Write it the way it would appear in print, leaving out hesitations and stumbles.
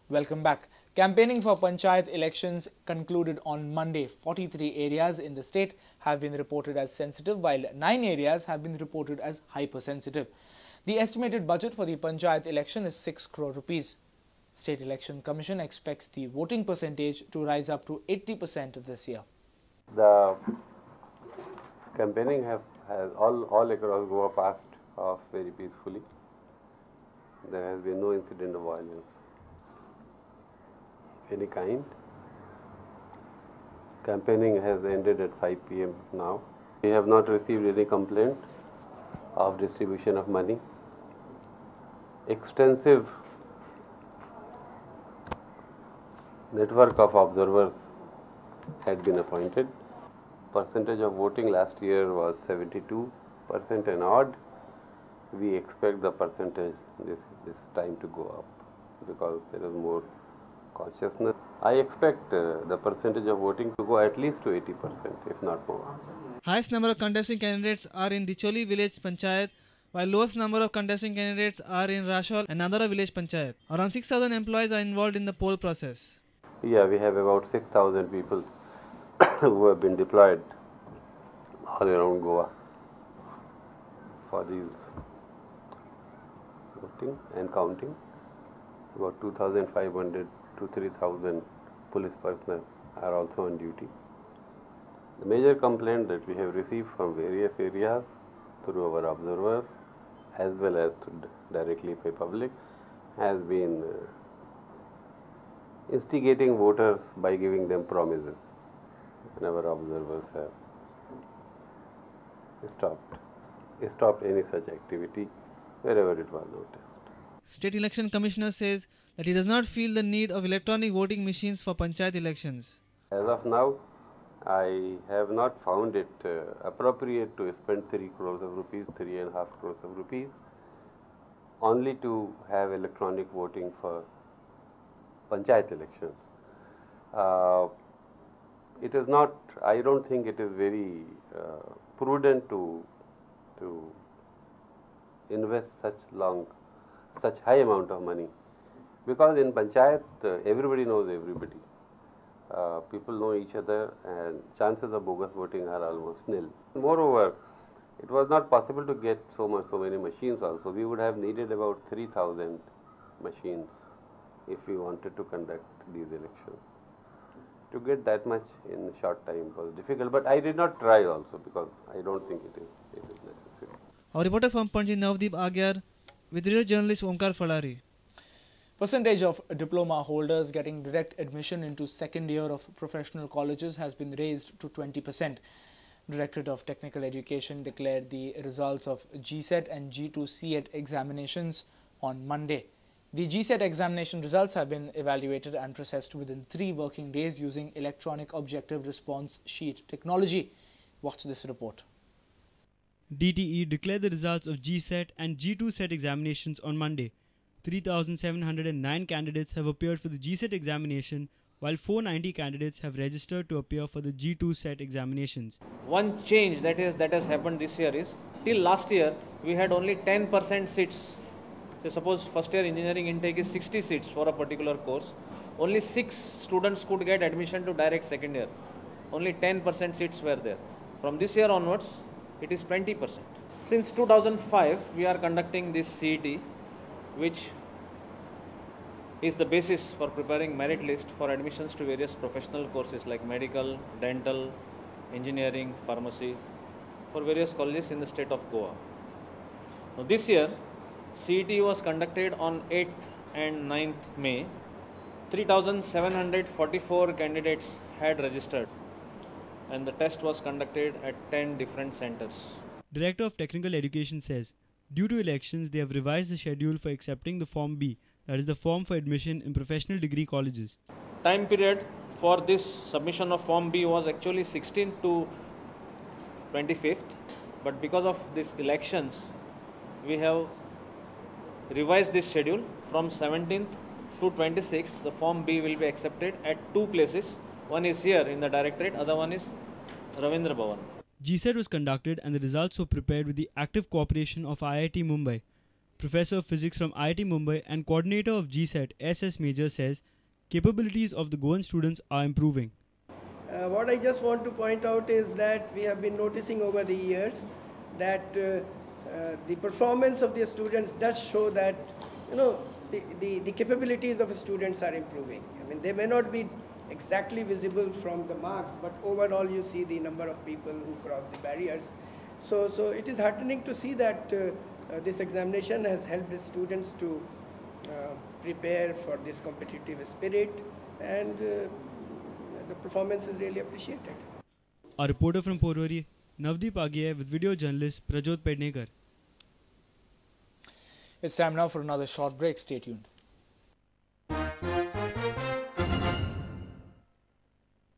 Welcome back. Campaigning for Panchayat elections concluded on Monday. 43 areas in the state have been reported as sensitive, while 9 areas have been reported as hypersensitive. The estimated budget for the Panchayat election is 6 crore rupees. State Election Commission expects the voting percentage to rise up to 80% this year. The campaigning has all across Goa passed off very peacefully. There has been no incident of violence of any kind. Campaigning has ended at 5 p.m. now. We have not received any complaint of distribution of money. Extensive network of observers had been appointed. Percentage of voting last year was 72% and odd. We expect the percentage this time to go up because there is more consciousness. I expect the percentage of voting to go at least to 80%, if not more. Highest number of contesting candidates are in Dicholi village panchayat, while lowest number of contesting candidates are in Rashol and Nandara village panchayat. Around 6,000 employees are involved in the poll process. Yeah, we have about 6,000 people who have been deployed all around Goa for these voting and counting. About 2,500 to 3,000 police personnel are also on duty. The major complaint that we have received from various areas through our observers as well as directly by public has been instigating voters by giving them promises. And our observers have stopped any such activity wherever it was noticed. State Election Commissioner says that he does not feel the need of electronic voting machines for panchayat elections. As of now, I have not found it appropriate to spend 3 crores of rupees, 3.5 crores of rupees only to have electronic voting for panchayat elections. It is not, I don't think it is very prudent to invest such high amount of money, because in panchayat everybody knows everybody. People know each other and chances of bogus voting are almost nil. Moreover, it was not possible to get so many machines also. We would have needed about 3,000 machines if we wanted to conduct these elections. To get that much in a short time was difficult, but I did not try also because I don't think it is necessary. Our reporter from Panji, Navdeep Agyar, with reader journalist Omkar Falari. Percentage of diploma holders getting direct admission into second year of professional colleges has been raised to 20%. Directorate of Technical Education declared the results of GSET and G2 CET examinations on Monday. The GSET examination results have been evaluated and processed within 3 working days using electronic objective response sheet technology. Watch this report. DTE declared the results of GSET and G2 CET examinations on Monday. 3,709 candidates have appeared for the GSET examination, while 490 candidates have registered to appear for the G2 CET examinations. One change that has happened this year is, till last year we had only 10% seats. So suppose first year engineering intake is 60 seats for a particular course. Only 6 students could get admission to direct second year. Only 10% seats were there. From this year onwards, it is 20%. Since 2005, we are conducting this CET, which is the basis for preparing merit list for admissions to various professional courses like medical, dental, engineering, pharmacy, for various colleges in the state of Goa. Now this year, CET was conducted on 8th and 9th May. 3,744 candidates had registered, and the test was conducted at 10 different centers. Director of Technical Education says, due to elections, they have revised the schedule for accepting the Form B, that is the form for admission in professional degree colleges. Time period for this submission of Form B was actually 16th to 25th, but because of these elections, we have revised this schedule from 17th to 26th. The Form B will be accepted at 2 places. One is here in the directorate, other one is Ravindra Bhavan. GSET was conducted and the results were prepared with the active cooperation of IIT Mumbai. Professor of Physics from IIT Mumbai and coordinator of GSET, SS Major, says capabilities of the Goan students are improving. What I just want to point out is that we have been noticing over the years that the performance of the students does show that, the capabilities of the students are improving. I mean, they may not be exactly visible from the marks, but overall you see the number of people who cross the barriers. So it is heartening to see that this examination has helped the students to prepare for this competitive spirit, and the performance is really appreciated. A reporter from Porvorim, Navdeep Agiya, with video journalist Prajot Pednekar. It's time now for another short break. Stay tuned.